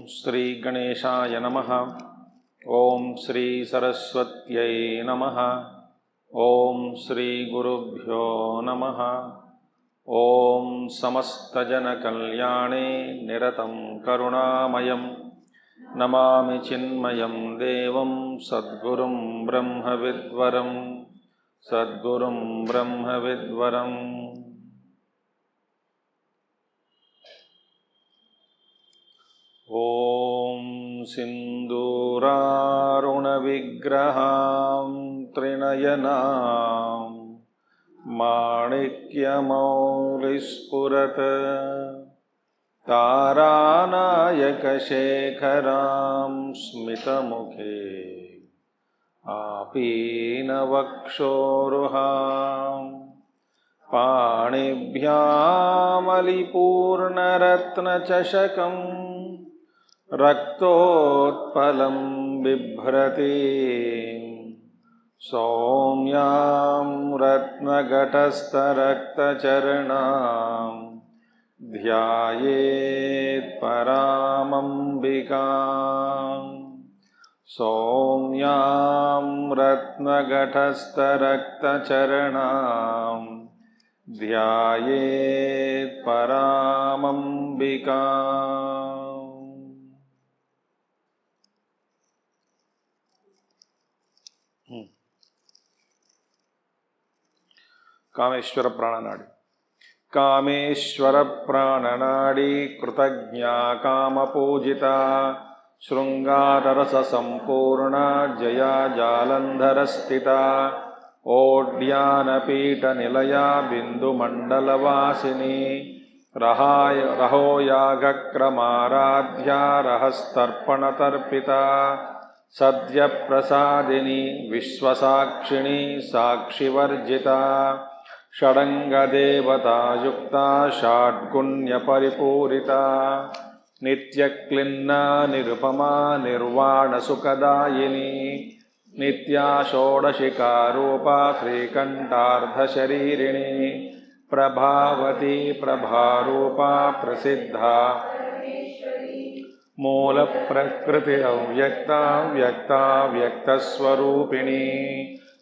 Shri Ganeshaya Namaha. Om Shri Saraswatyai Namaha. Om Shri Gurubhyo Namaha. Om Samastajana Kalyane Niratam Karunamayam Namami Chinmayam Devam Sadgurum Brahma Vidvaram Sadgurum Brahma Vidvaram. Om Sinduraruna Vigraham Trinayanam Manikyamolispurat Taranayaka Shekharam Smitamukhe Apinavakshoruham Panibhyamalipurnaratnachashakam Raktotpalam Bibhrati Somyam Ratnagatastharaktacharnam Dhyayet Paramambikam Somyam Ratnagatastharaktacharnam Dhyayet Paramambikam. Kameshwara Prananadi. Kameshwara Prananadi Krutagnya Kama Pujita Shrungatarasa Sampurna Jaya Jalandharastita Odhyana Pita Nilaya Bindu Mandalavasini Rahoyagakramaradhya Rahastarpanatarpita Sadhya Prasadini Vishwasakshini Sakshivarjita Shadanga Devata Yukta Shadgunya Paripurita Nitya Klinna Nirupama Nirvana Sukadayini Nitya Shodashika Rupa Srikantardha Sharirini Prabhavati Prabharupa Prasiddha Moola Prakriti Avyakta Vyakta Vyaktaswarupini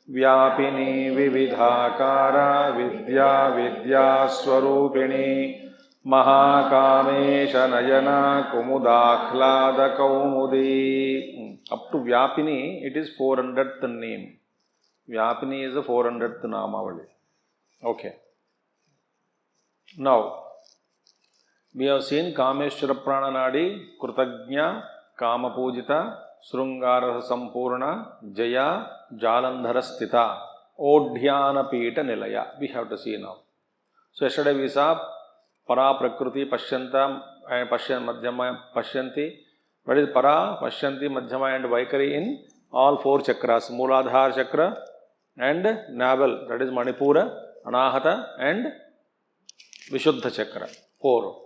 Vyapini Vividhakara Vidya Vidya Swarupini Mahakamesha Nayana Kumudakhlada Kaumudi. Up to Vyapini, it is 400th name. Vyapini is the 400th Namavali. Okay. Now, we have seen Kameshwara Prananadi, Krutagnya, Kama Pujita, Srungara Sampurna, Jaya, Jalandharastita, Odhyana Pita Nilaya. We have to see now. So, yesterday we saw Para Prakriti Pashyanta and Madhyama Pashyanti. What is Para, Pashyanti, Madhyama and Vaikari in all four chakras. Mooladhara chakra and navel. That is Manipura, Anahata and Vishuddha chakra. Four.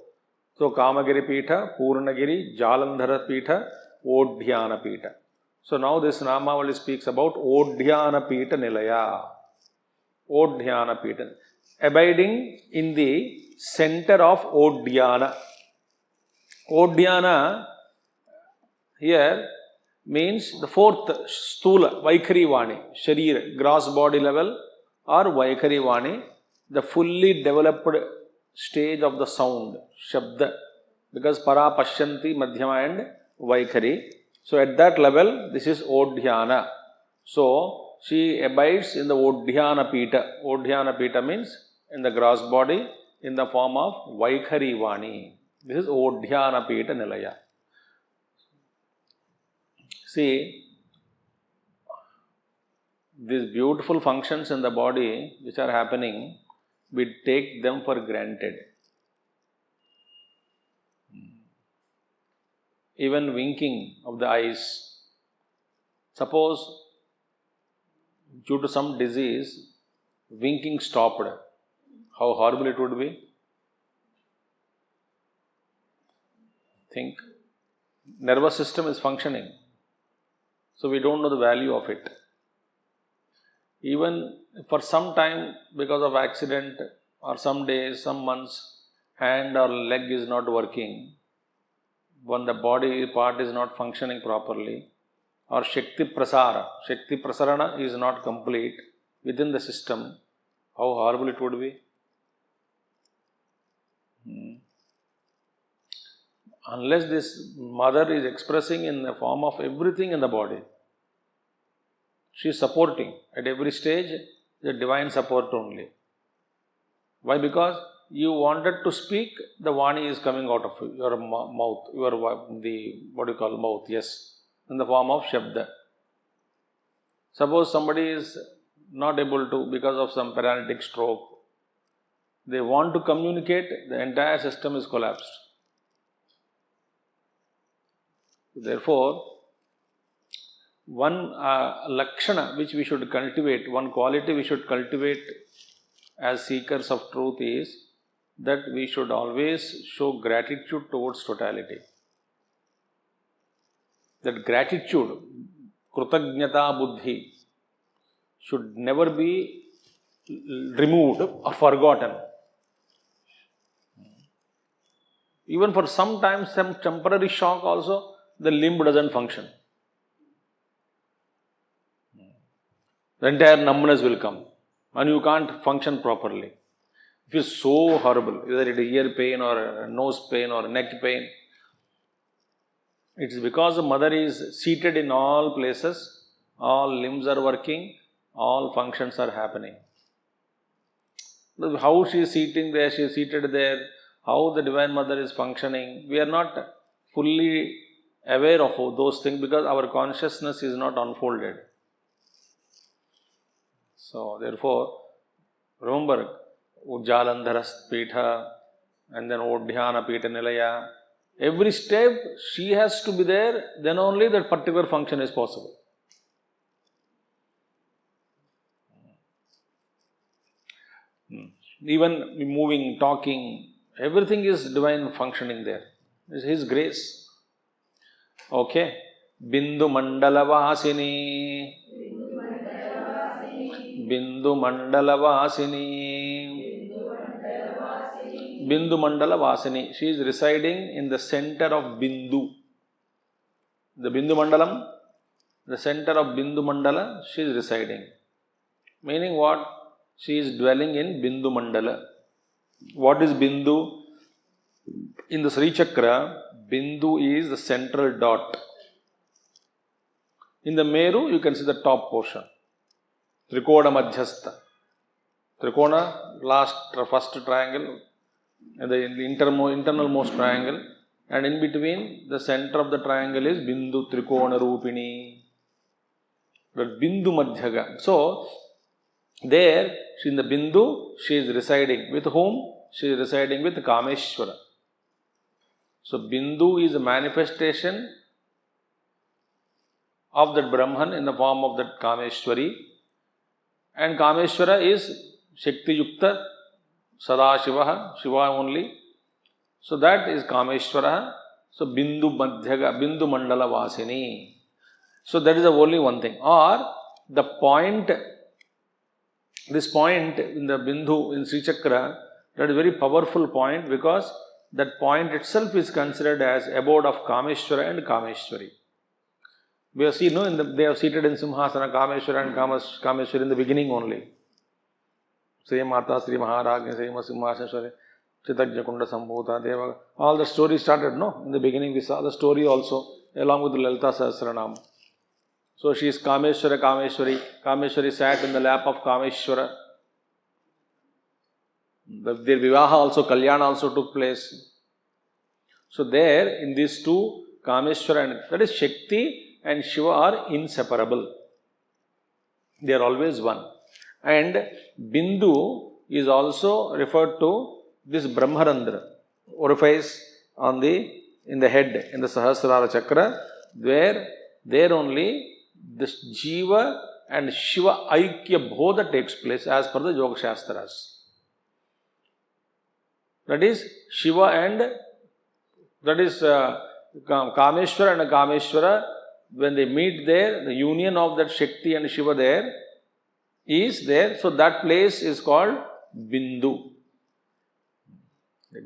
So, Kamagiri Pitha, Purnagiri, Jalandhara Pitha, Odhyana Pitha. So, now this Namavali speaks about Odhyana Pitha Nilaya. Odhyana Pitha. Abiding in the center of Odhyana. Odhyana here means the fourth Stula, Vaikari Vani, Sharir, gross body level or Vaikari Vani, the fully developed stage of the sound, Shabda, because Para, Pashyanti, Madhyama and Vaikari. So at that level, this is Odhyana. So she abides in the Odhyana Pita. Odhyana Pita means in the gross body in the form of Vaikari Vani. This is Odhyana Pita Nilaya. See, these beautiful functions in the body which are happening, we take them for granted. Even winking of the eyes. Suppose due to some disease, winking stopped. How horrible it would be? Think. Nervous system is functioning. So we don't know the value of it. Even for some time, because of accident or some days, some months, hand or leg is not working, when the body part is not functioning properly, or Shakti Prasarana is not complete within the system, how horrible it would be. Unless this mother is expressing in the form of everything in the body, she is supporting at every stage the divine support only. Why? Because you wanted to speak, the Vani is coming out of your mouth, mouth, yes, in the form of Shabda. Suppose somebody is not able to because of some paralytic stroke, they want to communicate, the entire system is collapsed. Therefore, one lakshana which we should cultivate, one quality we should cultivate as seekers of truth is that we should always show gratitude towards totality. That gratitude, krutajnata buddhi, should never be removed or forgotten. Even for some time, some temporary shock also, the limb doesn't function. The entire numbness will come and you can't function properly. It is so horrible, either it is ear pain or nose pain or neck pain. It is because the mother is seated in all places, all limbs are working, all functions are happening. How she is sitting there, she is seated there, how the Divine Mother is functioning, we are not fully aware of those things because our consciousness is not unfolded. So, therefore, remember Ujjalandharas Pitha and then Odhyana Pitha Nilaya. Every step she has to be there, then only that particular function is possible. Even moving, talking, everything is divine functioning there. It's His grace. Okay. Bindu Mandala Vasini. Bindu Mandala Vasini. Bindu Mandala Vasini. She is residing in the center of Bindu. The Bindu Mandalam, the center of Bindu Mandala, she is residing. Meaning what? She is dwelling in Bindu Mandala. What is Bindu? In the Sri Chakra, Bindu is the central dot. In the Meru, you can see the top portion. Trikona Madhyastha. Trikona, first triangle, and the internal most triangle, and in between, the center of the triangle is Bindu Trikona Rupini. But Bindu Madhyaga. So, there, in the Bindu, she is residing. With whom? She is residing with Kameshwara. So, Bindu is a manifestation of that Brahman in the form of that Kameshwari. And Kameshwara is Shakti Yukta, Sadashiva, Shiva only. So, that is Kameshwara. So, Bindu Madhyaga, Bindu Mandala Vasini. So, that is the only one thing. Or, the point, this point in the Bindu, in Sri Chakra, that is a very powerful point because that point itself is considered as abode of Kameshwara and Kameshwari. We have seen, they have seated in Simhasana, Kameshwara and Kameshwari in the beginning only. Sri Mata, Sri Maharajna, Sri Simhasana, Chitagya Kunda Sambhuta, Deva. All the story started, no? In the beginning we saw the story also, along with Lalita Sahasranama. So she is Kameshwara, Kameshwari. Kameshwari sat in the lap of Kameshwara. Their Vivaha also, Kalyana also took place. So there, in these two, Kameshwara and, that is Shakti and Shiva are inseparable. They are always one. And Bindu is also referred to this Brahmarandra, orifice in the head, in the Sahasrara Chakra, where there only this Jiva and Shiva Aikya Bodha takes place as per the Yoga Shastras. That is Shiva and that is Kameshwara and Kameshwara, when they meet there, the union of that Shakti and Shiva there is there. So that place is called Bindu.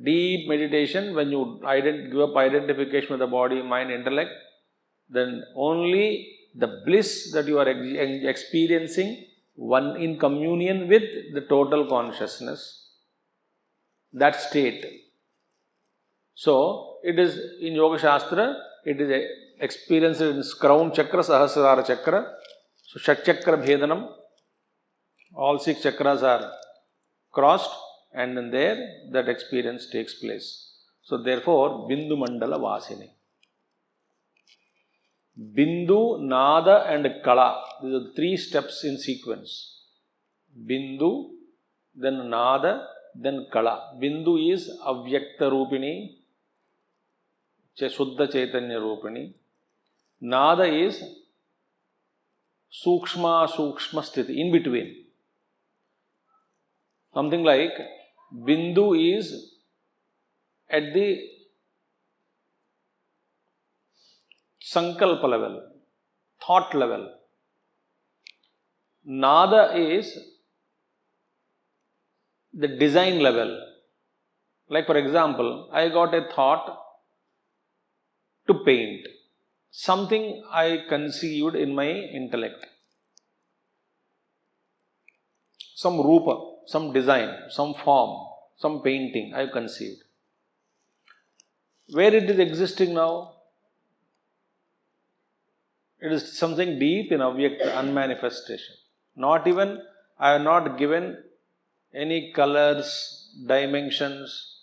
Deep meditation, when you give up identification with the body, mind, intellect, then only the bliss that you are experiencing, one in communion with the total consciousness, that state. So, it is in Yoga Shastra, it is experienced in Crown Chakra, Sahasrara Chakra. So, Shat Chakra Bhedanam, all 6 chakras are crossed, and then there that experience takes place. So, therefore, Bindu Mandala Vasini. Bindu, Nada and Kala. These are 3 steps in sequence. Bindu, then Nada, then Kala. Bindu is Avyakta Rupini, Shuddha Chaitanya Rupini. Nada is Sukshma Sthiti, in between. Something like Bindu is at the Sankalpa level, thought level. Nada is the design level. Like for example, I got a thought to paint. Something I conceived in my intellect. Some rupa, some design, some form, some painting I conceived. Where it is existing now? It is something deep in avyakta, unmanifestation. Not even, I have not given any colors, dimensions,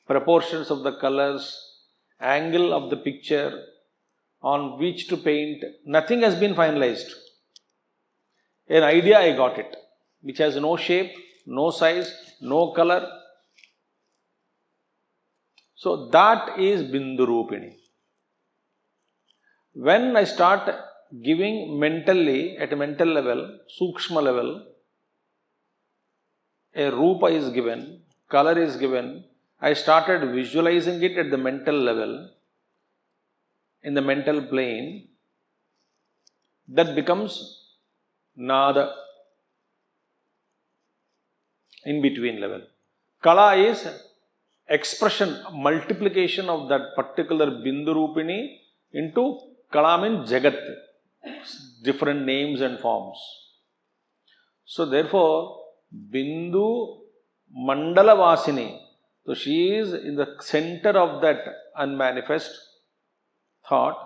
proportions of the colors, angle of the picture, on which to paint. Nothing has been finalized. An idea I got it, which has no shape, no size, no color. So that is Bindu Rupini. When I start giving mentally, at a mental level, Sukshma level, a Rupa is given, color is given, I started visualizing it at the mental level, in the mental plane, that becomes Nada, in between level. Kala is expression, multiplication of that particular Bindu Rupini into Kala means Jagat, different names and forms. So therefore, Bindu Mandala Vasini, so she is in the center of that unmanifest thought,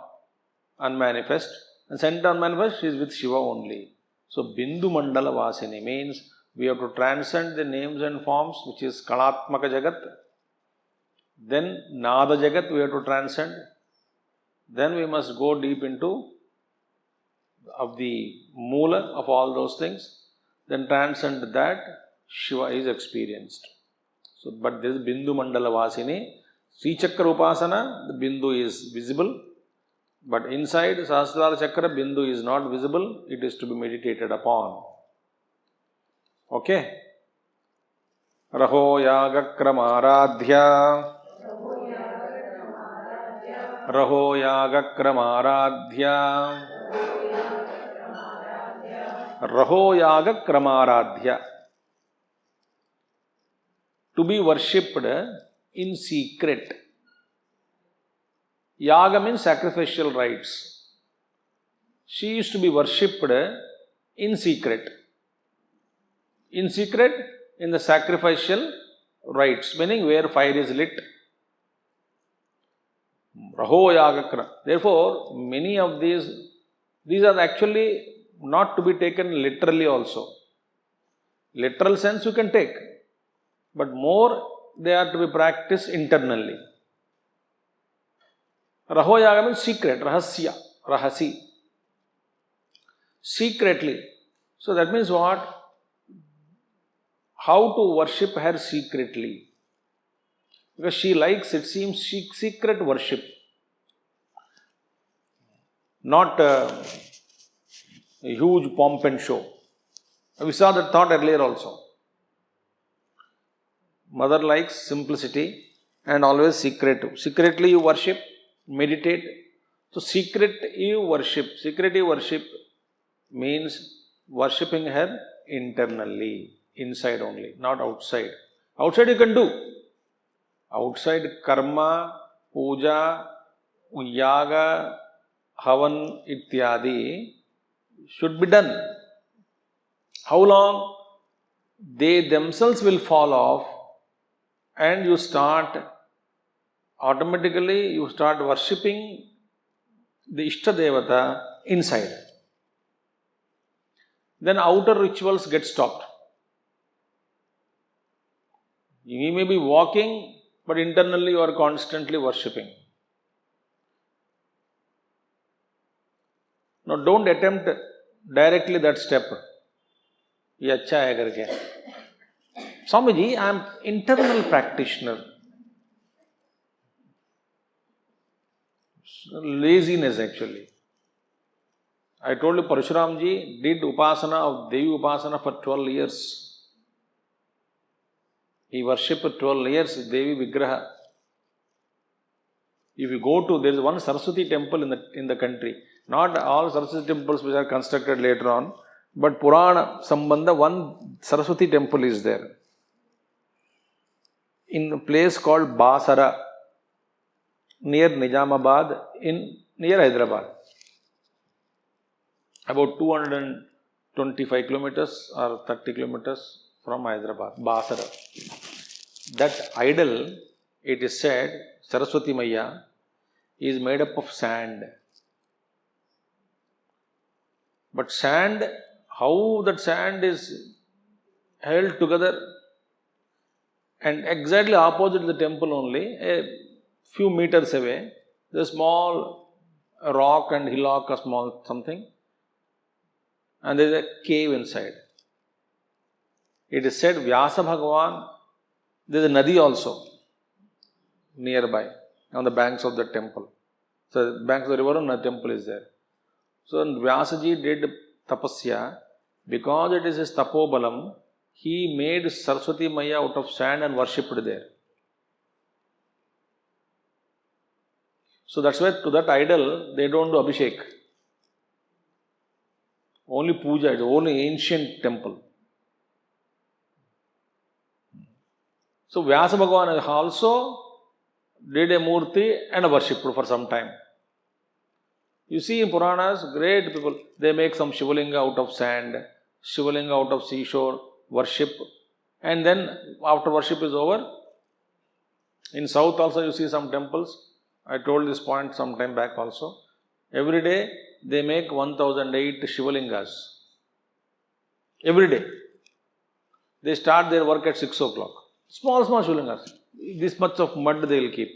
unmanifest, and center unmanifest, she is with Shiva only. So Bindu Mandala Vasini means we have to transcend the names and forms, which is Kalatmaka Jagat. Then Nada Jagat we have to transcend. Then we must go deep into of the Moola of all those things. Then transcend that, Shiva is experienced. So, but this is Bindu Mandala Vasini. Sri Chakra Upasana, the Bindu is visible. But inside Sahasrara Chakra, Bindu is not visible. It is to be meditated upon. Okay? Raho Yaga Kramaradhya. Raho Yaga Kramaradhya. Raho Yaga Kramaradhya. To be worshipped in secret. Yaga means sacrificial rites. She used to be worshipped in secret. In secret, in the sacrificial rites, meaning where fire is lit. Raho Yaga. Therefore, many of these are actually not to be taken literally also. Literal sense you can take, but more they are to be practiced internally. Raho Yaga means secret, rahasya, rahasi. Secretly. So that means what? How to worship her secretly. Because she likes, it seems, secret worship. Not a huge pomp and show. We saw that thought earlier also. Mother likes simplicity and always secretive. Secretly you worship, meditate. So secretive worship means worshipping her internally, inside only, not outside. Outside you can do. Outside karma, puja, yaga, havan, ityadi should be done. How long? They themselves will fall off and you start, automatically you start worshipping the Ishtadevata inside. Then outer rituals get stopped. You may be walking, but internally you are constantly worshipping. Now don't attempt directly that step. Ye acha hai karke. Swamiji, I am internal practitioner. Laziness actually. I told you Parshuramji did Upasana of Devi Upasana for 12 years. He worshipped 12 years Devi Vigraha. If you go to, there is one Saraswati temple in the country. Not all Saraswati temples which are constructed later on, but Purana Sambandha, one Saraswati temple is there. In a place called Basara, near Nizamabad, near Hyderabad. About 225 kilometers or 30 kilometers from Hyderabad, Basara. That idol, it is said, Saraswati Maya, is made up of sand. But sand, how that sand is held together, and exactly opposite the temple only, a few meters away, there is a small rock and hillock, a small something, and there is a cave inside. It is said Vyasa Bhagavan, there is a Nadi also nearby on the banks of the temple. So, the banks of the river and the temple is there. So, Vyasaji did tapasya. Because it is his tapobalam, he made Saraswati Maya out of sand and worshipped there. So, that's why to that idol, they don't do abhishek. Only puja, it's only ancient temple. So, Vyasa Bhagavan also did a murti and worshipped for some time. You see in Puranas, great people, they make some Shivalinga out of sand, Shivalinga out of seashore, worship, and then after worship is over, in south also you see some temples. I told this point some time back also. Every day they make 1008 Shivalingas. Every day. They start their work at 6 o'clock. Small Shivalingas. This much of mud they will keep.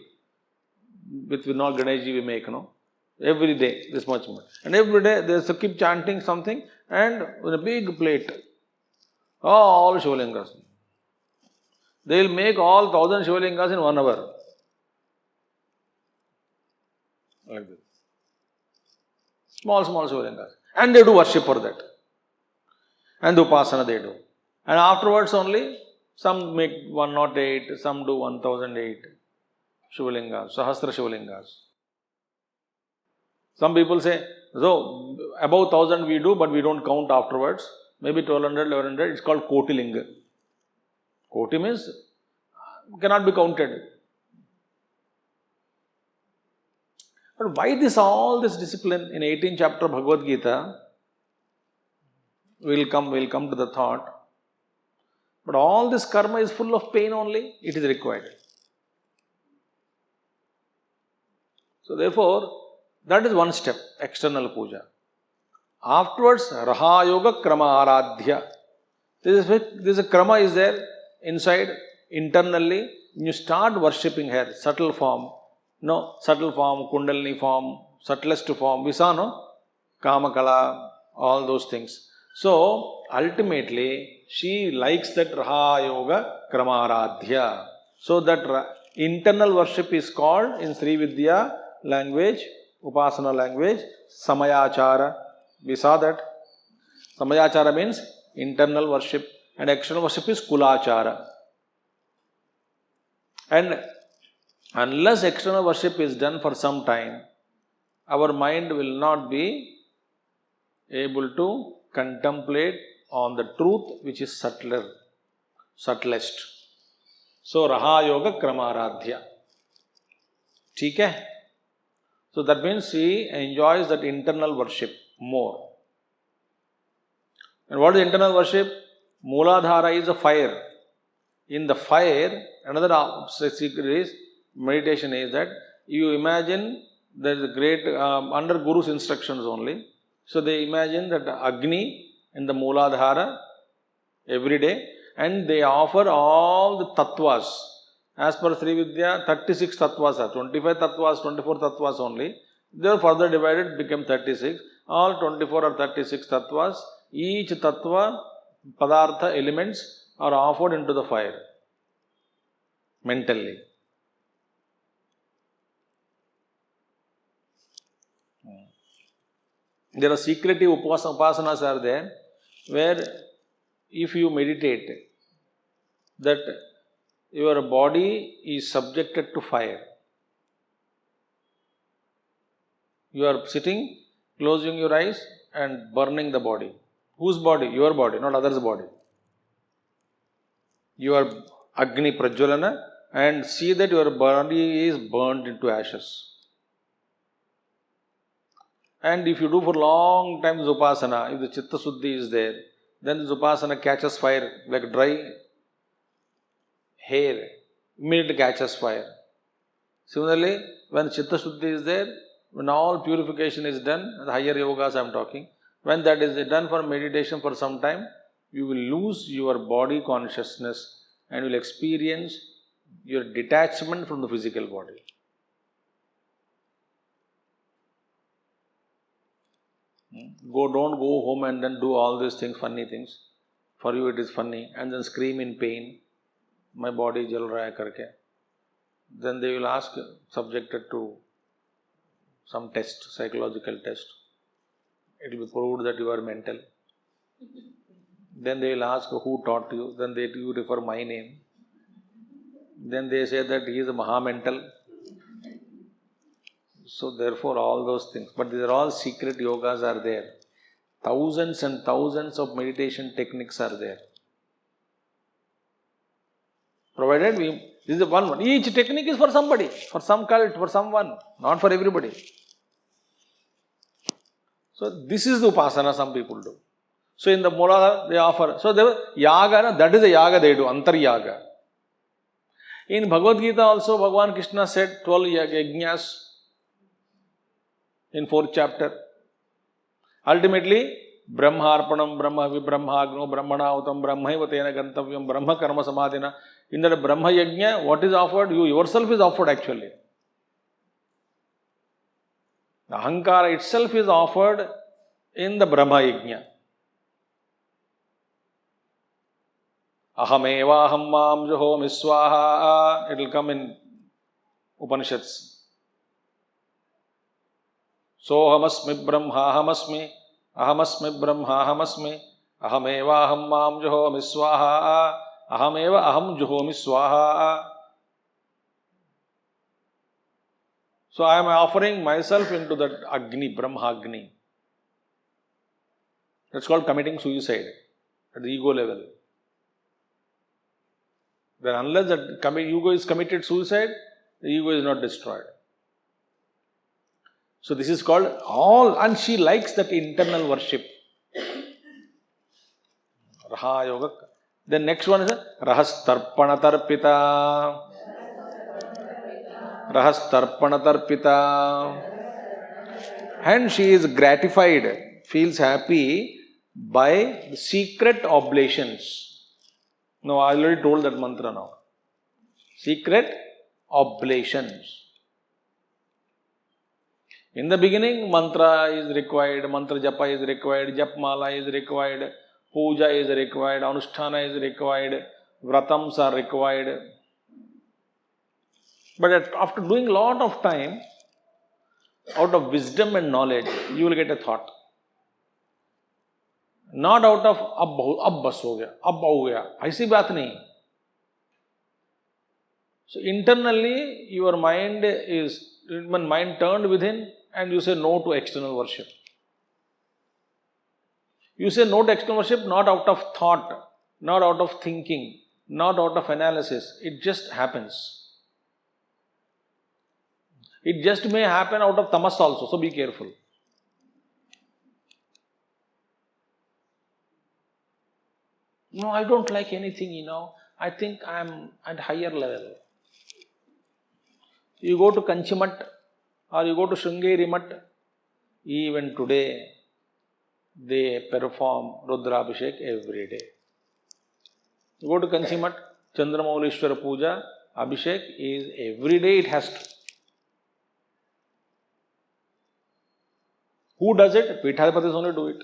With Vinod Ganeshji we make, no? Every day, this much mud. And every day they keep chanting something and with a big plate. All Shivalingas. They will make all 1000 Shivalingas in 1 hour. Like this. Small Shivalingas. And they do worship for that. And the Upasana they do. And afterwards only, some make 108, some do 1008 Shivalingas, Sahasra Shivalingas. Some people say, so above 1000 we do, but we don't count afterwards. Maybe 1200, 1100, it's called Kotilinga. Koti means cannot be counted. But why all this discipline? In 18th chapter Bhagavad Gita, we'll come to the thought. But all this karma is full of pain only, it is required. So therefore, that is one step, external puja. Afterwards, Raha Yoga Krama Aradhya. This krama is there inside, internally. You start worshipping her, subtle form, Kundalini form, subtlest form, Visano, Kamakala, all those things. So, ultimately, she likes that Raha Yoga Krama Aradhya. So, that internal worship is called in Sri Vidya language, Upasana language, Samayachara. We saw that. Samayachara means internal worship and external worship is Kulachara. And unless external worship is done for some time, our mind will not be able to contemplate on the truth which is subtlest. So Raha Yoga Kramaradhya. ठीक है? So that means he enjoys that internal worship more. And what is internal worship? Mooladhara is a fire. In the fire, another secret is, meditation is that you imagine there is a great, under Guru's instructions only. So they imagine that Agni in the Mooladhara every day, and they offer all the tattvas. As per Sri Vidya, 36 tattvas are, 25 tattvas, 24 tattvas only. They are further divided, become 36. All 24 or 36 tattvas, each tattva, padartha, elements are offered into the fire, mentally. There are secretive upasanas are there, where if you meditate, that your body is subjected to fire. You are sitting, closing your eyes and burning the body. Whose body? Your body, not others' body. You are Agni Prajwalana and see that your body is burned into ashes. And if you do for long time this upasana, if the Chitta Suddhi is there, then this upasana catches fire like dry hair, immediately catches fire. Similarly, when Chitta Shuddhi is there, when all purification is done, the higher yogas I am talking, when that is done for meditation for some time, you will lose your body consciousness and will experience your detachment from the physical body. Don't go home and then do all these things, funny things. For you it is funny, and then scream in pain. My body jal raha hai karke. Then they will ask, subjected to some test, psychological test. It will be proved that you are mental. Then they will ask who taught you. Then you refer my name. Then they say that he is a Maha-mental. So therefore all those things. But these are all secret yogas are there. Thousands and thousands of meditation techniques are there. Provided this is one. Each technique is for somebody, for some cult, for someone, not for everybody. So this is the upasana some people do. So in the Mooladhara they offer. So yaga, that is a yaga they do, antar yaga. In Bhagavad Gita also Bhagavan Krishna said 12 yajnas in 4th chapter. Ultimately, Brahmarpanam, Brahma Vibrahmagno, Brahmanautam, Brahmaiva Tena Gantavyam, Brahma Karma Samadhina. In that Brahma Yajna, what is offered? You yourself is offered actually. The Ahankara itself is offered in the Brahma Yajna. Ahameva Ahammam Juhomi Swaha. It will come in Upanishads. Sohamasmi Brahma Ahamasmi. Ahamasmi Brahma Ahamasmi. Ahameva Ahammam Juhomi Swaha. Ahameva Aham Juhomi Swaha. So I am offering myself into that Agni, Brahma Agni. That's called committing suicide at the ego level. Then unless that ego is committed suicide, the ego is not destroyed. So this is called all, and she likes that internal worship. Raha Yoga. The next one is Rahastarpana Tarpita. Rahastarpana Tarpita. And she is gratified, feels happy by the secret oblations. No, I already told that mantra now. Secret oblations. In the beginning, mantra is required, mantra japa is required, japmala is required, puja is required, anusthana is required, vratams are required. But after doing a lot of time, out of wisdom and knowledge, you will get a thought. Not out of ab bas ho gaya, ab ho gaya. Aisi baat nahi. So internally, your mind turned within, and you say no to external worship. You say no to external worship not out of thought, not out of thinking, not out of analysis. It just happens. It just may happen out of tamas also, so be careful. No, I don't like anything, I think I am at higher level. You go to Kanchimat or you go to Sringeri Mat, even today they perform Rudrabhishek every day. You go to Kanchimat, Chandramaulishwara Puja, Abhishek is every day it has to. Who does it? Peethadhipatis only do it.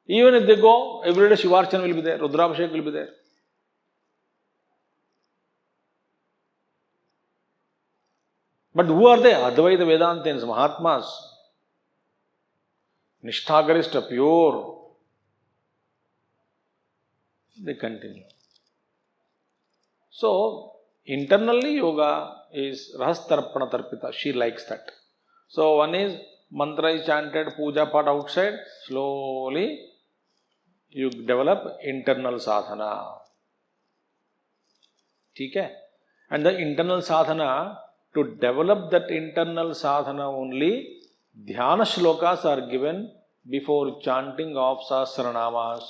Even if they go, every day Shivarchan will be there, Rudrabhishek will be there. But who are they? Advaita Vedantins, Mahatmas. Nishthagarishta, pure. They continue. So, internally yoga is Rahastarpana Tarpita. She likes that. So, one is mantra is chanted, puja part outside. Slowly you develop internal sadhana. Okay? And the internal sadhana, to develop that internal sadhana only, dhyana shlokas are given before chanting of Sahasranamas,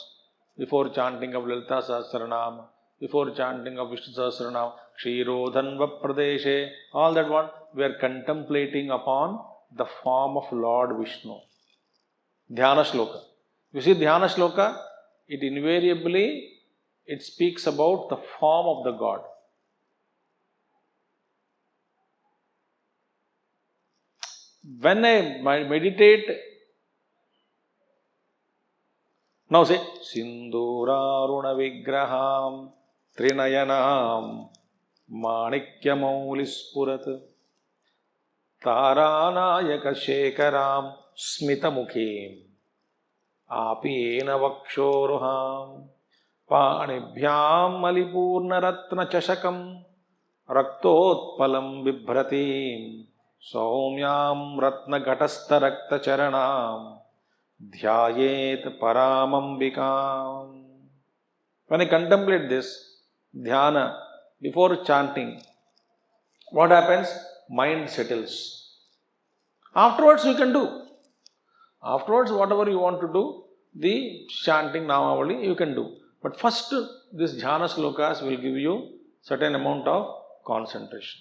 before chanting of Lalita Sahasranama, before chanting of Vishnu Sahasranama, Kshirodhanva Pradeshe, all that one, we are contemplating upon the form of Lord Vishnu. Dhyana shloka. You see Dhyana shloka, it invariably, it speaks about the form of the God. When I meditate, now say, Sinduraruna Vigraham Trinayanam Manikyamaulispurat Taranayaka Shekaram Smitamukhim Apiyena Vakshoruham Panibhyam Malipurna Ratna Chashakam Raktotpalam Vibhratim Saumyam Ratna Gatasta Rakta Charanam Dhyayet Paramambikam. When I contemplate this dhyana before chanting, what happens? Mind settles. Afterwards you can do. Afterwards whatever you want to do, the chanting Namavali you can do. But first this dhyana slokas will give you certain amount of concentration.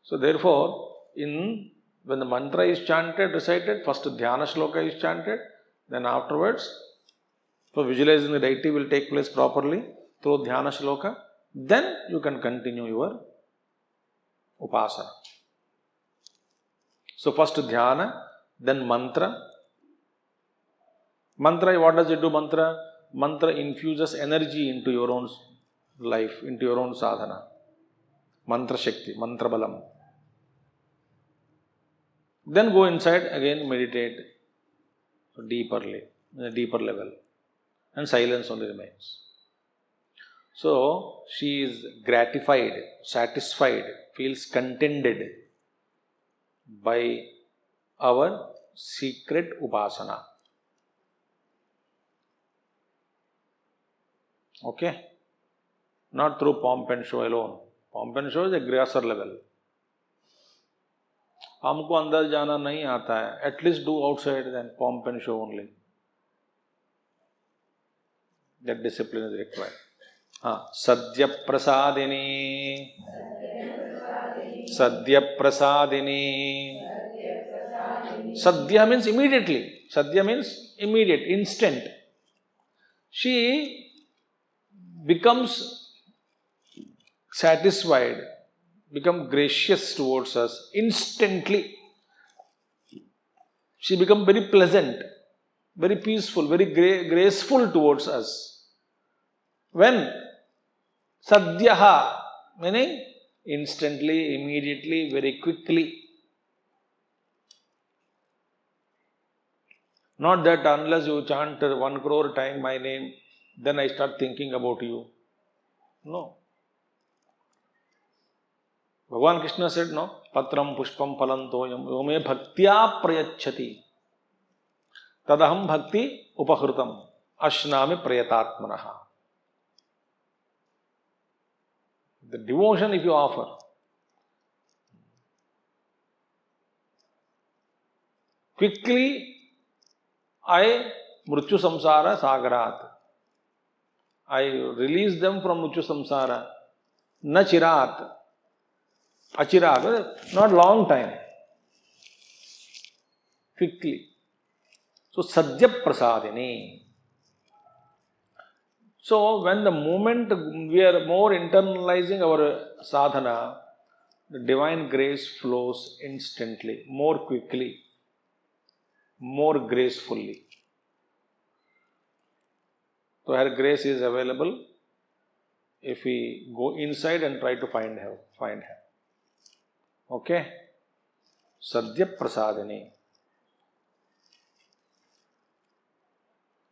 So therefore, when the mantra is chanted, recited, first dhyana shloka is chanted, then afterwards, for visualizing the deity will take place properly through dhyana shloka, then you can continue your upasana. So first dhyana, then mantra. Mantra, what does it do, mantra? Mantra infuses energy into your own life, into your own sadhana. Mantra Shakti, mantra balam. Then go inside, again meditate deeperly, in a deeper level. And silence only remains. So, she is gratified, satisfied, feels contented by our secret upasana. Okay? Not through pomp and show alone. Pomp and show is a grosser level. हमको अंदर जाना नहीं आता है, at least do outside then pomp and show only. That discipline is required. Sadhya prasadini. Sadhya prasadini. Sadhya means immediately. Sadhya means immediate, instant. She becomes satisfied, become gracious towards us instantly. She becomes very pleasant, very peaceful, very graceful towards us. When sadhyaha, meaning instantly, immediately, very quickly. Not that unless you chant 1 crore time my name, then I start thinking about you. No. Bhagavan Krishna said, no, patram pushpam phalantoyam yome bhaktya prayachati. Tadaham bhakti upahrutam ashnami prayatatmanaha. The devotion if you offer, quickly I mrityu samsara sagarat. I release them from mrityu samsara. Na chirat. Achirat, not long time. Quickly. So, sadhya prasadini. So, when the moment we are more internalizing our sadhana, the divine grace flows instantly, more quickly, more gracefully. So, her grace is available if we go inside and try to find her. Okay? Sadhya prasadini.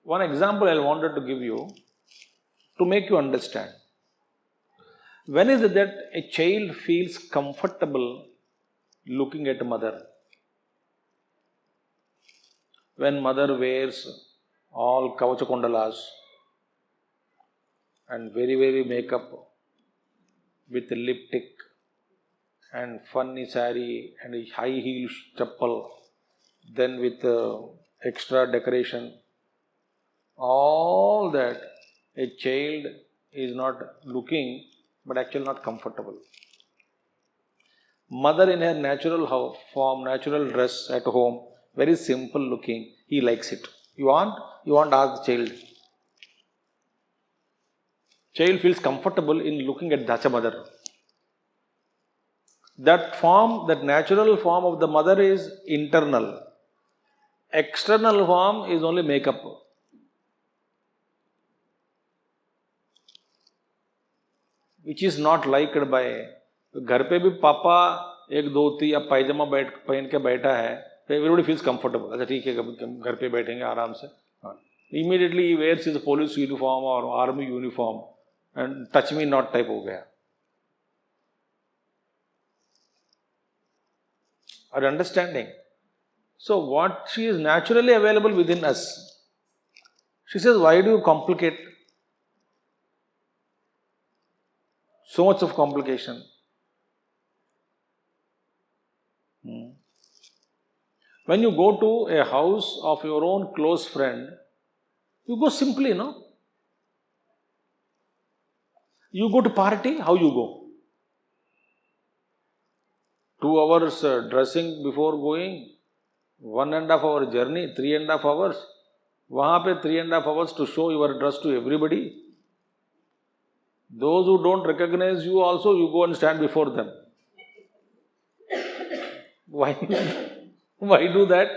One example I wanted to give you to make you understand. When is it that a child feels comfortable looking at mother? When mother wears all kavachakondalas and very makeup with lipstick and funny sari and a high heel chappal, then with extra decoration, all that, a child is not looking but actually not comfortable. Mother in her natural form, natural dress at home, very simple looking, he likes it. You want to ask the child. Child feels comfortable in looking at Dacha mother. That form, that natural form of the mother is internal. External form is only makeup. Which is not liked by. घर पे भी पापा एक धोती या पायजामा पहन के बैठा है, तो everybody feels comfortable. अच्छा ठीक है, घर पे बैठेंगे आराम से. Immediately he wears his police uniform or army uniform and touch me not type हो गया. Are you understanding? So what she is naturally available within us. She says, why do you complicate? So much of complication. When you go to a house of your own close friend, you go simply, no? You go to party, how you go? 2 hours dressing before going, 1.5 hour journey, 3.5 hours. वहाँ पे 3.5 hours to show your dress to everybody. Those who don't recognize you also, you go and stand before them. Why do that?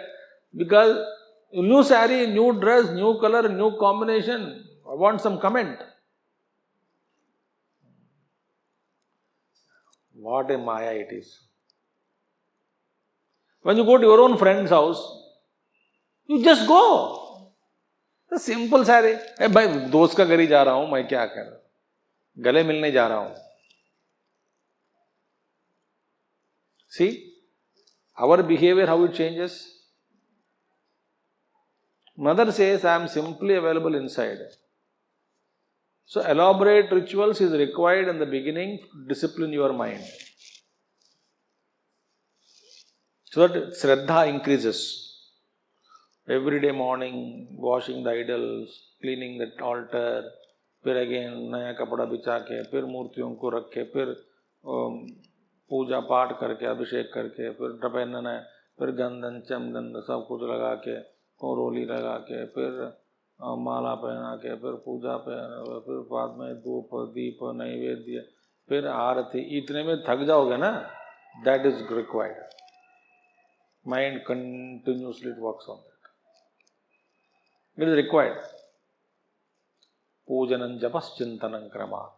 Because new saree, new dress, new color, new combination. I want some comment. What a maya it is. When you go to your own friend's house, you just go. The simple saree. Hey, भाई दोस्त का घर ही जा रहा हूँ, मैं क्या कर? गले मिलने जा रहा हूँ. See, our behavior, how it changes. Mother says, I am simply available inside. So, elaborate rituals is required in the beginning to discipline your mind. So that Shraddha increases. Every day morning, washing the idols, cleaning the altar, फिर again नया कपड़ा बिछा के, फिर मूर्तियों को रख के, फिर पूजा पाठ करके, अभिषेक करके, फिर पहनना है, फिर गंधन चंदन सब कुछ लगा के, रोली लगा के, फिर माला पहना के, फिर पूजा पहना, फिर बाद में धूप दीप नैवेद्य, फिर आरती. इतने में थक जाओगे ना. That is required. Mind continuously works on that. It is required. Pujanam japas chintanam kramat.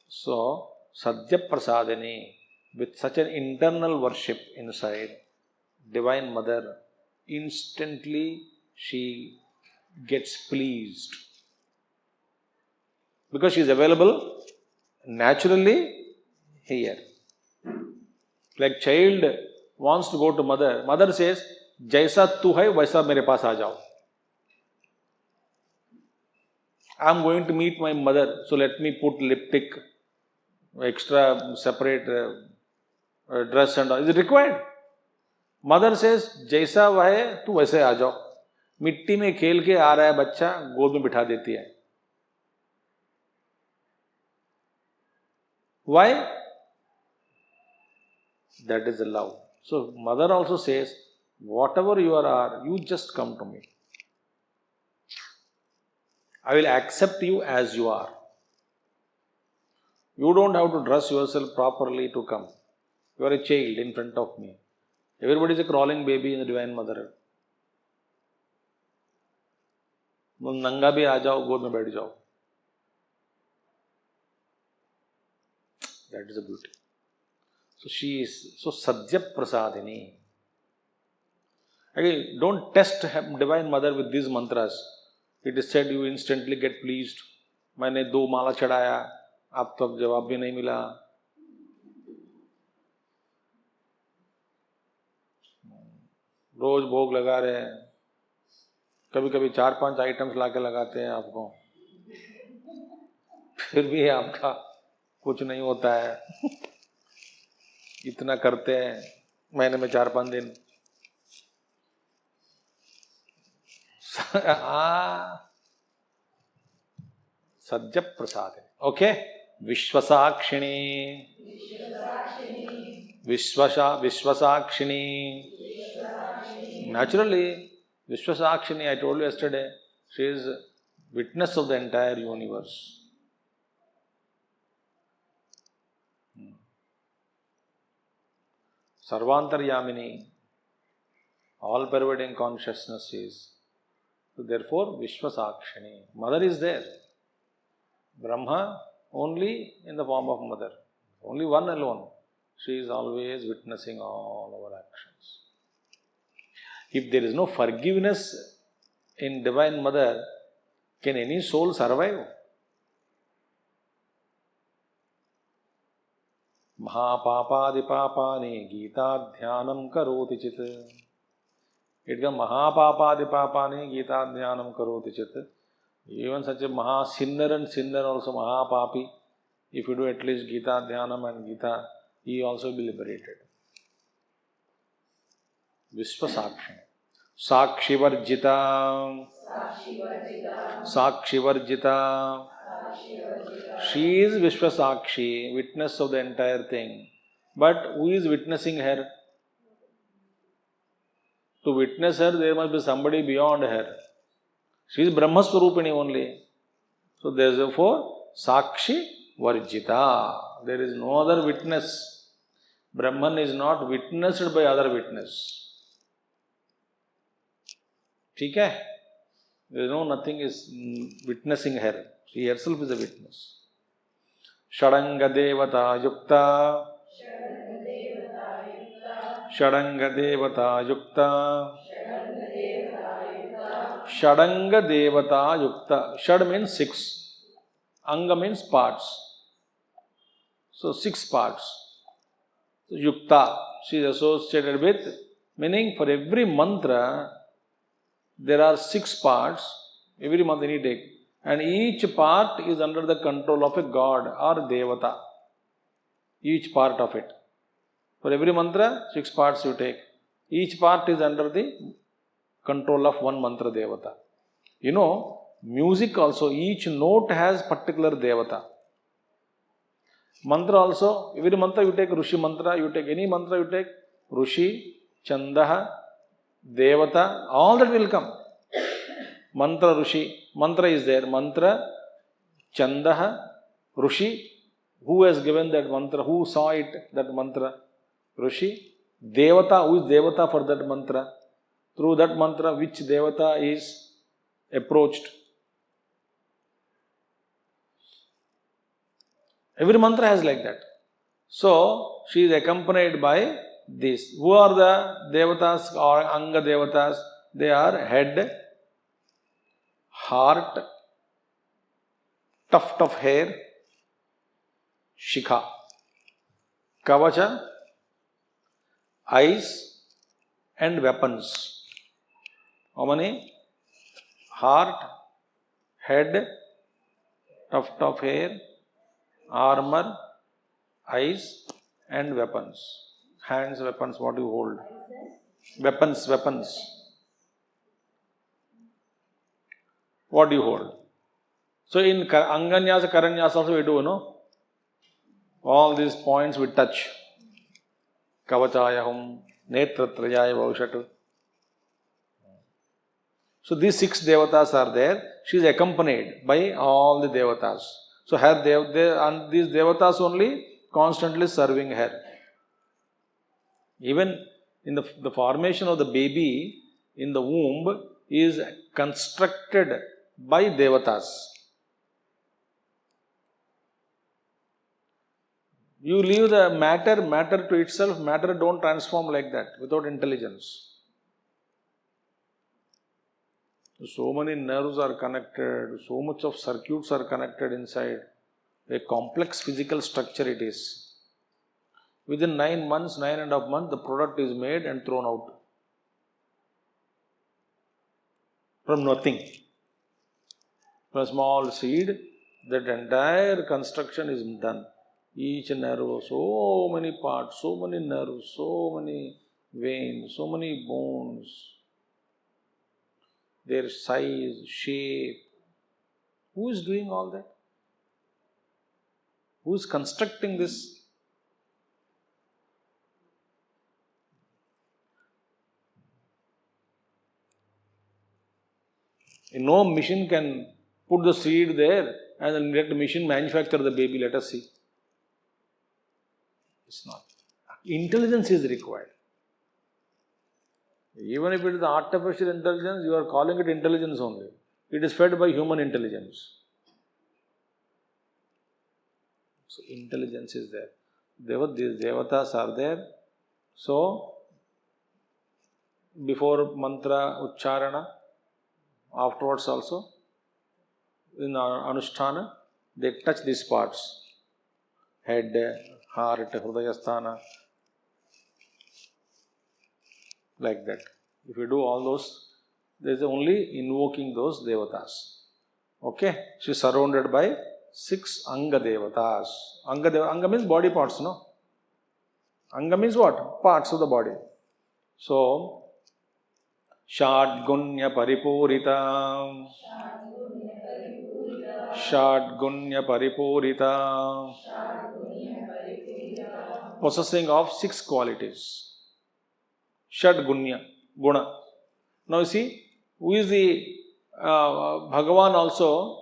So, sadhya prasadini, with such an internal worship inside, Divine Mother, instantly she gets pleased. Because she is available naturally here. Like child wants to go to mother. Mother says, जैसा तू है वैसा मेरे पास आ जाओ. I am going to meet my mother, so let me put lipstick, extra separate dress and all. Is it required? Mother says, जैसा वह है तू वैसे आ जाओ. मिट्टी में खेल के आ रहा है बच्चा, गोद में बिठा देती है. Why? That is the love. So mother also says, whatever you are, you just come to me. I will accept you as you are. You don't have to dress yourself properly to come. You are a child in front of me. Everybody is a crawling baby in the Divine Mother. नंगा भी आ जाओ, गोद में बैठ जाओ. That is the beauty. So she is so Sadhya Prasadini. Again, don't test Divine Mother with these mantras. It is said you instantly get pleased. मैंने 2 माला चढ़ाया, अब तक जवाब भी नहीं मिला. रोज भोग लगा रहे हैं, कभी कभी 4-5 आइटम्स लाके लगाते हैं आपको, फिर भी आपका कुछ नहीं होता है. इतना करते हैं महीने में 4-5 दिन. सद्य प्रसाद. Okay. विश्वसाक्षिणी, विश्वसाक्षिणी. Naturally, Vishwasakshini, I told you yesterday, she is witness of the entire universe. Sarvantaryamini, all pervading consciousness is. So therefore, Vishwasakshini. Mother is there. Brahma only in the form of mother. Only one alone. She is always witnessing all our actions. If there is no forgiveness in Divine Mother, can any soul survive? Mahapāpādipāpāni gītādhyanam karoti chit. It comes Mahapāpādipāpāni gītādhyanam karoti chit. Even such a Maha sinner and sinner also Mahapapi, if you do at least Gītādhyanam and Gita, he also will be liberated. Vishwasakshini. Sakshivarjita. Sakshivarjita. She is Vishwasakshi, witness of the entire thing. But who is witnessing her? To witness her, there must be somebody beyond her. She is Brahma Swarupini only. So therefore, Sakshi Varjita. There is no other witness. Brahman is not witnessed by other witness. ठीक है? There is no nothing is witnessing her. She herself is a witness. Shadanga Devata Yukta. Shadanga Devata Yukta. Shadanga Devata Yukta. Shad means 6. Anga means parts. So 6 parts. So Yukta. She is associated with, meaning for every mantra, there are 6 parts. Every mantra you take. And each part is under the control of a god or devata. Each part of it. For every mantra, 6 parts you take. Each part is under the control of one mantra devata. You know, music also, each note has particular devata. Mantra also, every mantra you take Rushi mantra, you take any mantra you take Rushi, Chandaha, Devata, all that will come. Mantra Rushi, mantra is there. Mantra, Chandaha, Rushi, who has given that mantra, who saw it, that mantra, Rushi, Devata, who is Devata for that mantra, through that mantra which Devata is approached. Every mantra has like that. So, she is accompanied by this. Who are the Devatas or Anga Devatas? They are head, heart, tuft of hair, Shikha, Kavacha, eyes and weapons. How many? Heart, head, tuft of hair, armor, eyes and weapons. Hands, weapons, what do you hold? Weapons. What do you hold? So in Anganyasa, Karanyasa also we do, no? All these points we touch. Kavachayahum, Netratrayaya Vaushat. So these 6 devatas are there. She is accompanied by all the devatas. So and these devatas only constantly serving her. Even in the formation of the baby in the womb is constructed by devatas. You leave the matter to itself, matter don't transform like that without intelligence. So many nerves are connected, so much of circuits are connected inside. A complex physical structure it is. Within 9 months, 9.5 months, the product is made and thrown out. From nothing. From a small seed, that entire construction is done. Each nerve, so many parts, so many nerves, so many veins, so many bones. Their size, shape. Who is doing all that? Who is constructing this? No machine can put the seed there and then let the machine manufacture the baby. Let us see. It's not. Intelligence is required. Even if it is artificial intelligence, you are calling it intelligence only. It is fed by human intelligence. So intelligence is there. These devatas are there. So, before mantra ucharana, afterwards also, in anusthana, they touch these parts. Head, heart, hridayasthana. Like that. If you do all those, there is only invoking those devatas. Okay? She is surrounded by 6 Anga devatas. Anga means body parts, no? Anga means what? Parts of the body. So, Shadgunya Paripurita. Shadgunya Paripurita. Possessing of 6 qualities. Shadgunya, Guna. Now you see, who is the Bhagavan also,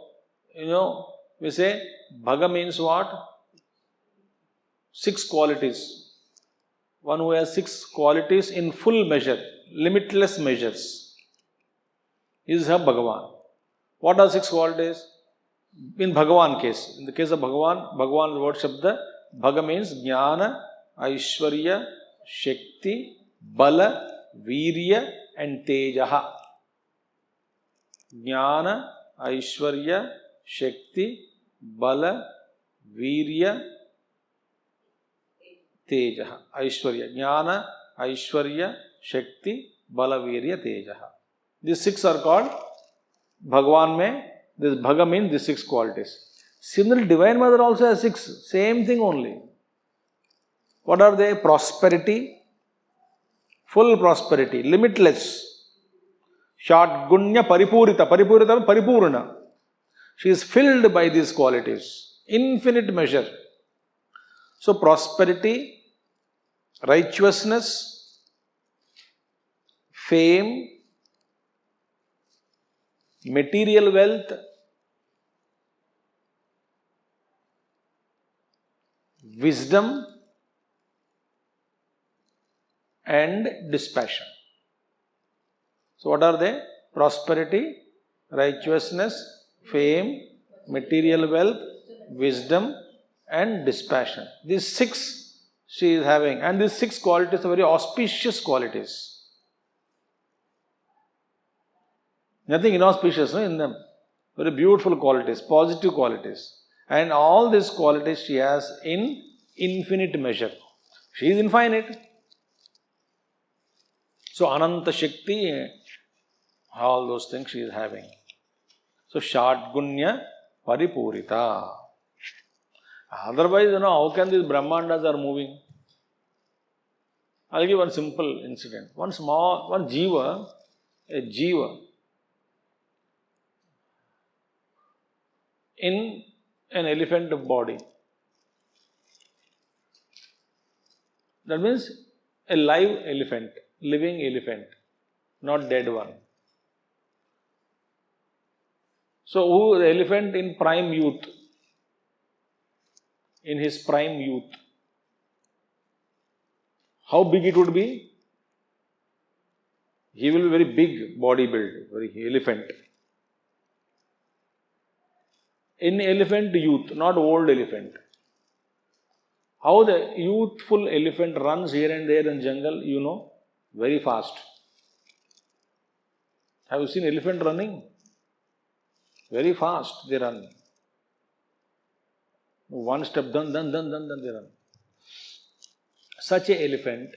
we say Bhaga means what? 6 qualities. One who has 6 qualities in full measure, limitless measures, is her Bhagavan. What are 6 qualities? In Bhagavan case, in the case of Bhagavan's word Shabda, Bhaga means Jnana, Aishwarya, Shakti, Bala, Virya and Tejaha. Jnana, Aishwarya, Shakti, Bala, Virya, Tejaha. Aishwarya. Jnana, Aishwarya, Shakti, Bala, Virya, Tejaha. These 6 are called Bhagavan mein. This Bhaga means these 6 qualities. Similarly, Divine Mother also has 6. Same thing only. What are they? Prosperity. Full prosperity. Limitless. Shadgunya Paripurita. Paripurita, Paripurna. She is filled by these qualities. Infinite measure. So, prosperity, righteousness, fame, material wealth, wisdom and dispassion. So what are they? Prosperity, righteousness, fame, material wealth, wisdom and dispassion. These 6 she is having, and these 6 qualities are very auspicious qualities. Nothing inauspicious in them. Very beautiful qualities, positive qualities. And all these qualities she has in infinite measure. She is infinite. So Ananta Shakti, all those things she is having. So Shatgunya Paripurita. Otherwise, how can these Brahmandas are moving? I'll give one simple incident. One jiva, a jiva, in an elephant body. That means a live elephant, living elephant, not dead one. So, the elephant in prime youth, in his prime youth, how big it would be? He will be very big body build, very elephant. In elephant youth, not old elephant. How the youthful elephant runs here and there in jungle, very fast. Have you seen elephant running? Very fast they run. One step, then they run. Such an elephant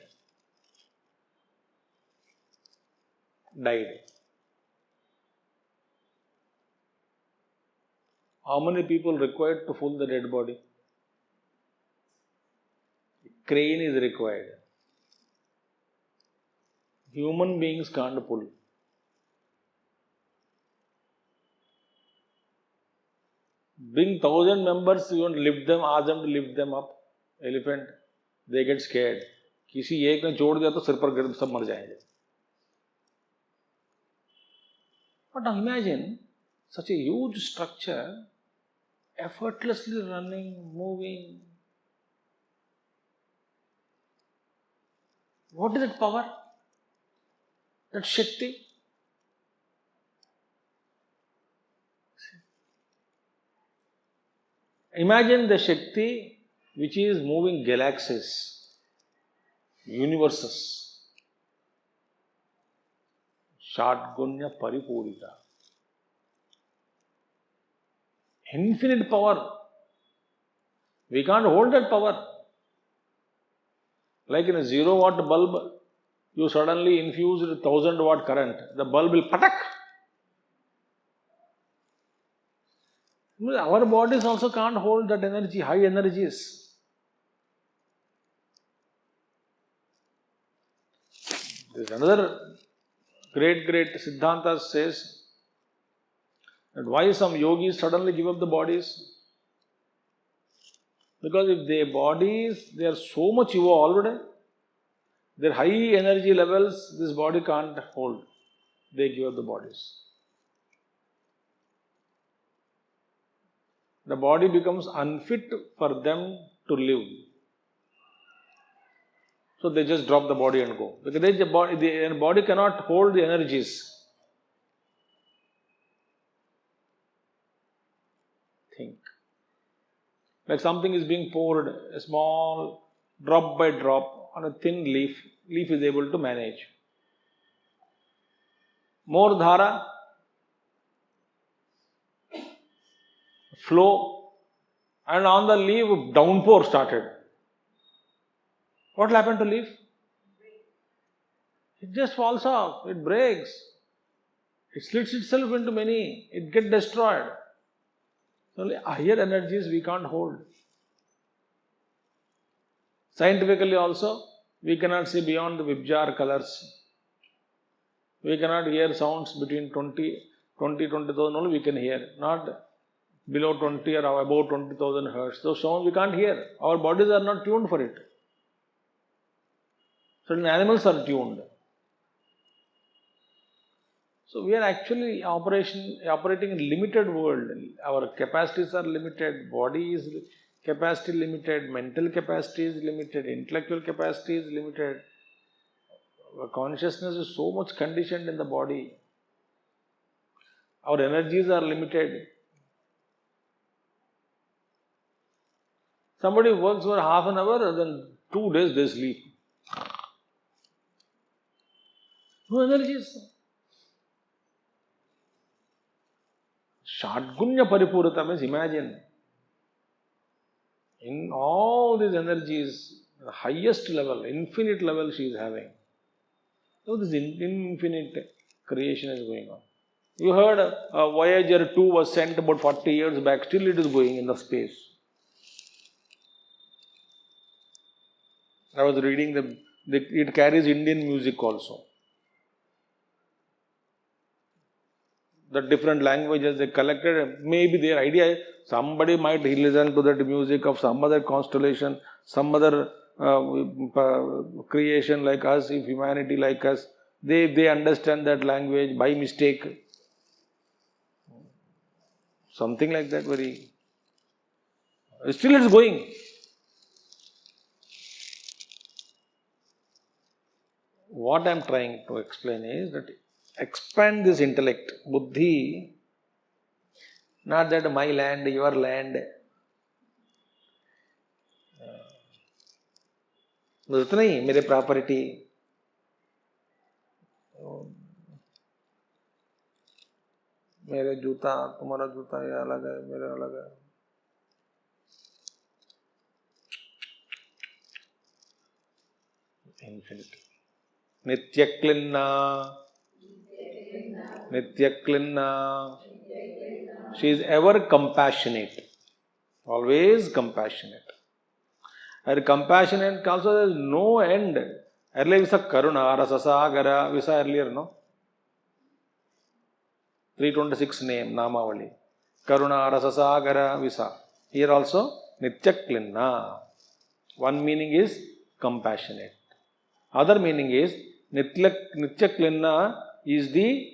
died. How many people required to pull the dead body? Crane is required. Human beings can't pull. Bring 1,000 members, you want to lift them, ask them to lift them up. Elephant, they get scared. किसी एक ने छोड़ दिया तो सिर पर गिर सब मर जाएंगे. But now imagine such a huge structure effortlessly running, moving. What is that power? That Shakti? Imagine the Shakti which is moving galaxies, universes. Shatgunya Paripurita. Infinite power. We can't hold that power. Like in a 0-watt bulb, you suddenly infuse a 1,000-watt current. The bulb will patak. Our bodies also can't hold that energy, high energies. There's another great Siddhanta says that why some yogis suddenly give up the bodies? Because if their bodies, they are so much evolved, their high energy levels, this body can't hold. They give up the bodies. The body becomes unfit for them to live. So they just drop the body and go. Because the body cannot hold the energies. Think. Like something is being poured, a small drop by drop on a thin leaf. Leaf is able to manage. More dhara, flow, and on the leaf downpour started. What will happen to leaf? It just falls off, it breaks, it slits itself into many, it gets destroyed. Only higher energies we can't hold. Scientifically also, we cannot see beyond the Vibjar colors. We cannot hear sounds between 20,000 only we can hear, not below 20 or above 20,000 hertz. Those sounds we can't hear. Our bodies are not tuned for it. Certain animals are tuned. So we are actually operating in limited world. Our capacities are limited, body is capacity limited, mental capacity is limited, intellectual capacity is limited. Our consciousness is so much conditioned in the body. Our energies are limited. Somebody works for half an hour, then 2 days they sleep. No energies. Shatgunya Paripurita means imagine. In all these energies, the highest level, infinite level she is having. So this infinite creation is going on. You heard Voyager 2 was sent about 40 years back, still it is going in the space. I was reading it carries Indian music also. The different languages they collected, maybe their idea, somebody might listen to that music of some other constellation, some other creation like us, if humanity like us, they understand that language by mistake. Something like that, still it's going. What I am trying to explain is that expand this intellect, buddhi, not that my land, your land. बुझते नहीं मेरे property, मेरे जूता, तुम्हारा जूता ये अलग है, मेरे अलग है. Infinity. Nityaklinna. Nityaklinna. She is ever compassionate. Always compassionate. Her compassionate also there is no end. Earlier we saw Karuna, Rasasagara, we saw earlier, no? 326 name, Namavali. Karuna, Rasasagara, we saw. Here also, Nityaklinna. One meaning is compassionate. Other meaning is, Nityaklinna is the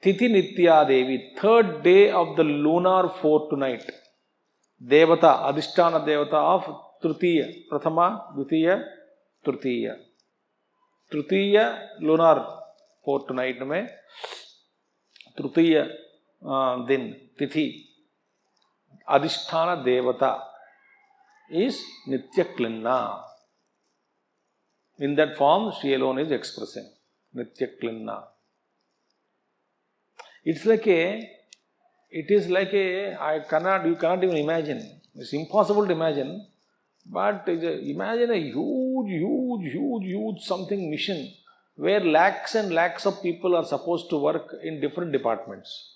Tithi Nitya Devi, third day of the lunar fortnight. Devata, Adhisthana Devata of Tritiya, Prathama, Dvitiya, Tritiya. Tritiya lunar fortnight में Tritiya दिन, Tithi, Adhisthana Devata is Nityaklinna. In that form, she alone is expressing Nityaklinna. It is like you cannot even imagine. It's impossible to imagine. But imagine a huge something mission where lakhs and lakhs of people are supposed to work in different departments.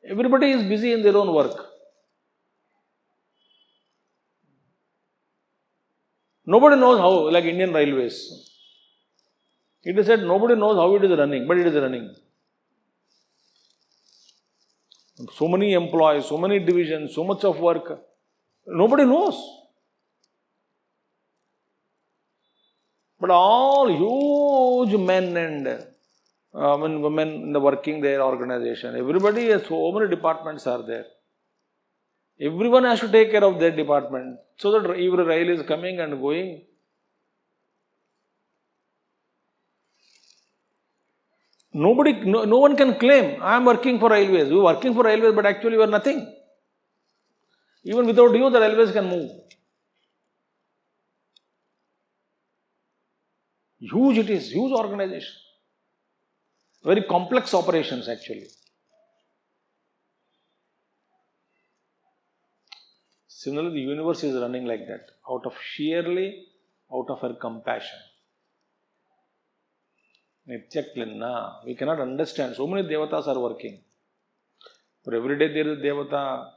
Everybody is busy in their own work. Nobody knows how, like Indian Railways. It is said nobody knows how it is running, but it is running. So many employees, so many divisions, so much of work. Nobody knows. But all huge men and women in the working their organization, everybody has so many departments are there. Everyone has to take care of their department so that every rail is coming and going. No one can claim, I am working for railways. You are working for railways, but actually you are nothing. Even without you, the railways can move. Huge it is, huge organization. Very complex operations actually. Similarly, the universe is running like that, out of her compassion. Nityaklinna. We cannot understand. So many devatas are working. For every day there is devata,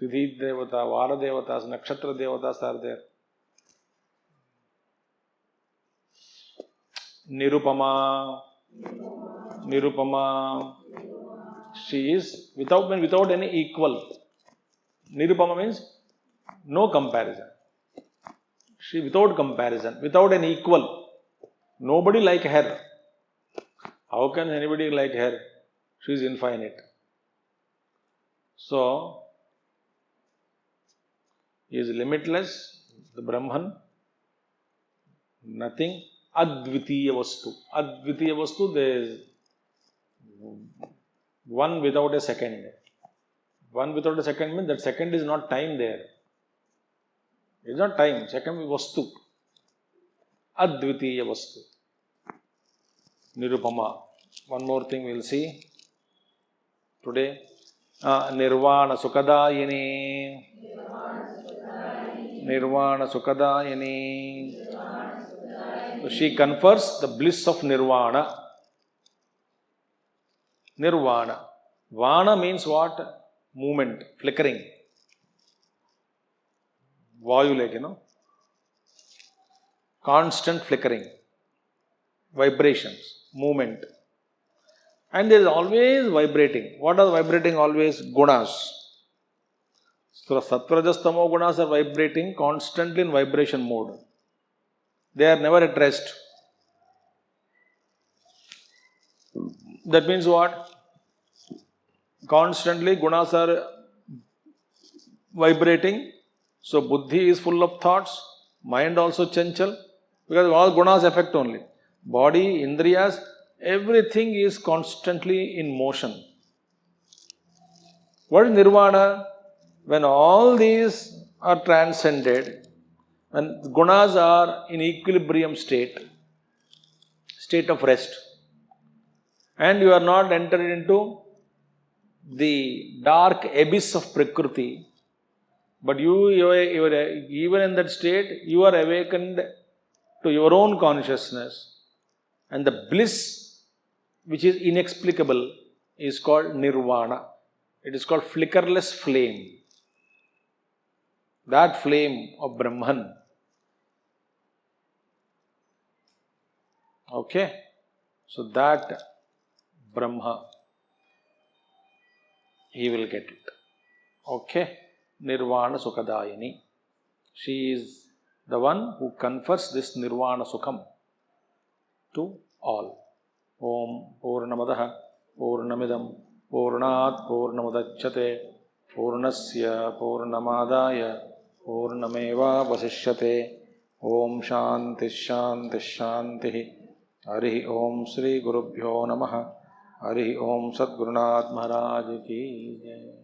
Tithi devata, Vara devatas, Nakshatra devatas are there. Nirupama. She is without any equal. Nirupama means no comparison. She without comparison, without an equal. Nobody like her. How can anybody like her? She is infinite. So, he is limitless, the Brahman, nothing. Advitiya Vastu. Advitiya Vastu, there is one without a second. One without a second means that second is not time there. It is not time. Second is Vastu. Advitiya Vastu. Nirupama. One more thing we will see today. Nirvana Sukadayini. Nirvana Sukadayini. So she confers the bliss of Nirvana. Nirvana. Vana means what? Movement, flickering. Vayu like, constant flickering, vibrations, movement. And there is always vibrating. What are vibrating always? Gunas. So Sattva-Rajas-Tamo gunas are vibrating constantly in vibration mode. They are never at rest. That means what? Constantly gunas are vibrating. So buddhi is full of thoughts, mind also chanchal, because all gunas affect only. Body, indriyas, everything is constantly in motion. What is nirvana? When all these are transcended, when gunas are in equilibrium state of rest, and you are not entered into the dark abyss of Prakriti, but you are, even in that state, you are awakened to your own consciousness, and the bliss which is inexplicable is called nirvana. It is called flickerless flame. That flame of Brahman. Okay? So that Brahma, he will get it. Okay? Nirvana Sukadayini. She is the one who confers this Nirvana Sukham to all. Om Purnamadaha Purnamidam Purnat Purnamudachyate Purnasya Purnamadaya Purnameva Vasishyate. Om Shanti Shanti Shanti. Harihi Om Sri Gurubhyo Namaha. Harihi Om Sadgurunath Maharaj Ki Jai.